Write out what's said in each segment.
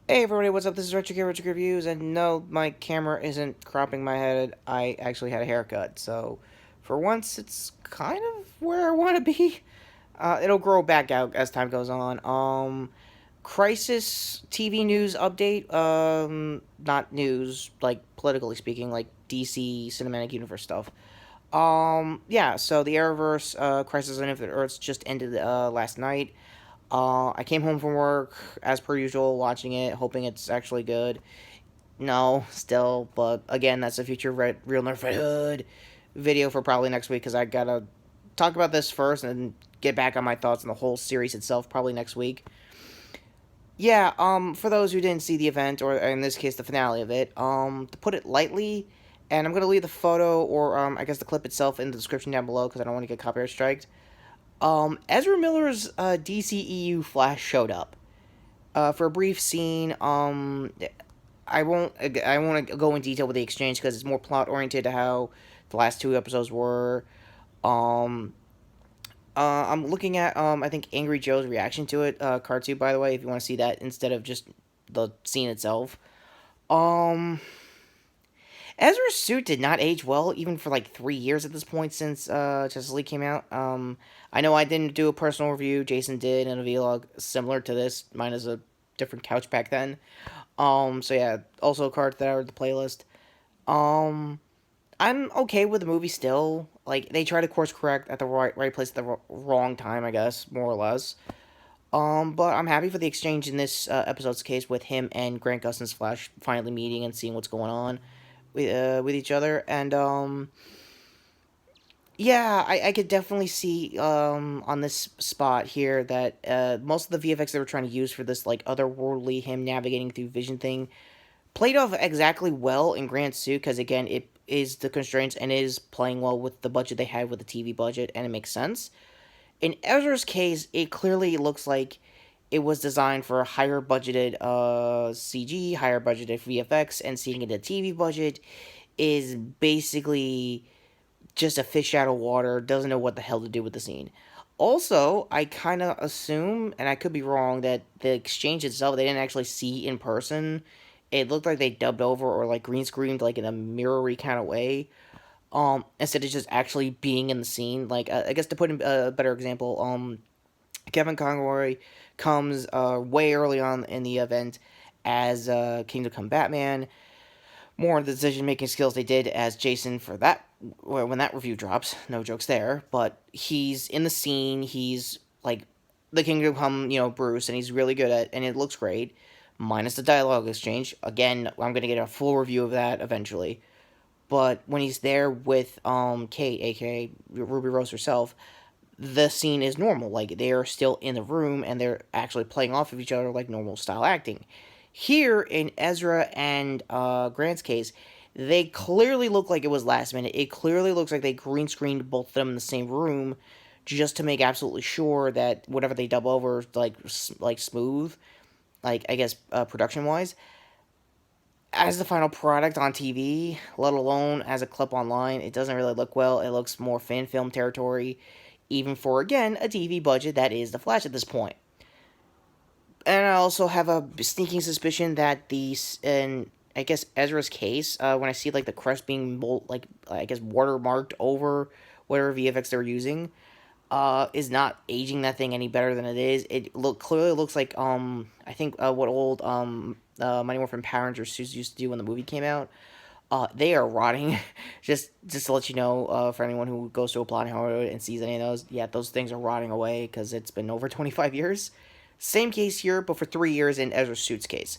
Hey everybody, what's up? This is Retrokid Reviews, and no, my camera isn't cropping my head. I actually had a haircut, so for once, it's kind of where I want to be. It'll grow back out as time goes on. Crisis TV news update. Not news, like politically speaking, like DC Cinematic Universe stuff. Yeah. So the Arrowverse, Crisis on Infinite Earths just ended last night. I came home from work as per usual, watching it, hoping it's actually good. No, still, but again, that's a future Real Nerf Red Hood video for probably next week because I gotta talk about this first and get back on my thoughts on the whole series itself probably next week. Yeah, for those who didn't see the event, or in this case, the finale of it, to put it lightly, and I'm gonna leave the photo or I guess the clip itself in the description down below because I don't want to get copyright striked. Ezra Miller's DCEU Flash showed up for a brief scene. I won't go in detail with the exchange because it's more plot oriented to how the last two episodes were. Um, I'm looking at I think Angry Joe's reaction to it. Cartoon, by the way, if you want to see that instead of just the scene itself. Um, Ezra's suit did not age well, even for like 3 years at this point since Justice League came out. I know I didn't do a personal review. Jason did in a vlog similar to this. Mine is a different couch back then. So yeah, also a card that I read the playlist. Um, I'm okay with the movie still. Like they try to course correct at the right place at the wrong time, I guess, more or less. But I'm happy for the exchange in this episode's case with him and Grant Gustin's Flash finally meeting and seeing what's going on with each other. And yeah, I could definitely see on this spot here that most of the VFX they were trying to use for this like otherworldly him navigating through vision thing played off exactly well in Grant's suit because again it is the constraints and is playing well with the budget they had with the TV budget and it makes sense. In Ezra's case, it clearly looks like it was designed for a higher budgeted CG, higher budgeted VFX, and seeing it a TV budget is basically just a fish out of water, doesn't know what the hell to do with the scene. Also, I kind of assume, and I could be wrong, that the exchange itself they didn't actually see in person. It looked like they dubbed over or like green screened like in a mirrory kind of way. Instead of just actually being in the scene. Like I guess to put in a better example, Kevin Conroy comes way early on in the event as Kingdom Come Batman, more of the decision making skills they did as Jason for that when that review drops. No jokes there, but he's in the scene. He's like the Kingdom Come, Bruce, and he's really good at, and it looks great. Minus the dialogue exchange. Again, I'm gonna get a full review of that eventually. But when he's there with Kate, aka Ruby Rose herself, the scene is normal. Like they are still in the room and they're actually playing off of each other like normal style acting. Here in Ezra and Grant's case, they clearly look like it was last minute. It clearly looks like they green screened both of them in the same room just to make absolutely sure that whatever they dub over like smooth, like I guess production wise. As the final product on TV, let alone as a clip online, it doesn't really look well. It looks more fan film territory, even for again a TV budget that is the Flash at this point. And I also have a sneaking suspicion that these, in I guess Ezra's case, when I see like the crest being like I guess watermarked over whatever VFX they're using, is not aging that thing any better than it is. It clearly looks like I think what old Mighty Morphin Power Rangers suits used to do when the movie came out. They are rotting. just to let you know, for anyone who goes to a plot in Hollywood and sees any of those, yeah, those things are rotting away because it's been over 25 years. Same case here, but for 3 years in Ezra Suit's case.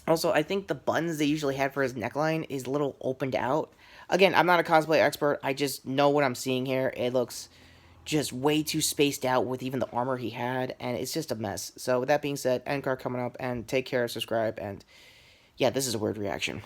Also, I think the buttons they usually had for his neckline is a little opened out. Again, I'm not a cosplay expert. I just know what I'm seeing here. It looks just way too spaced out with even the armor he had, and it's just a mess. So with that being said, end card coming up, and take care, subscribe, and yeah, this is a weird reaction.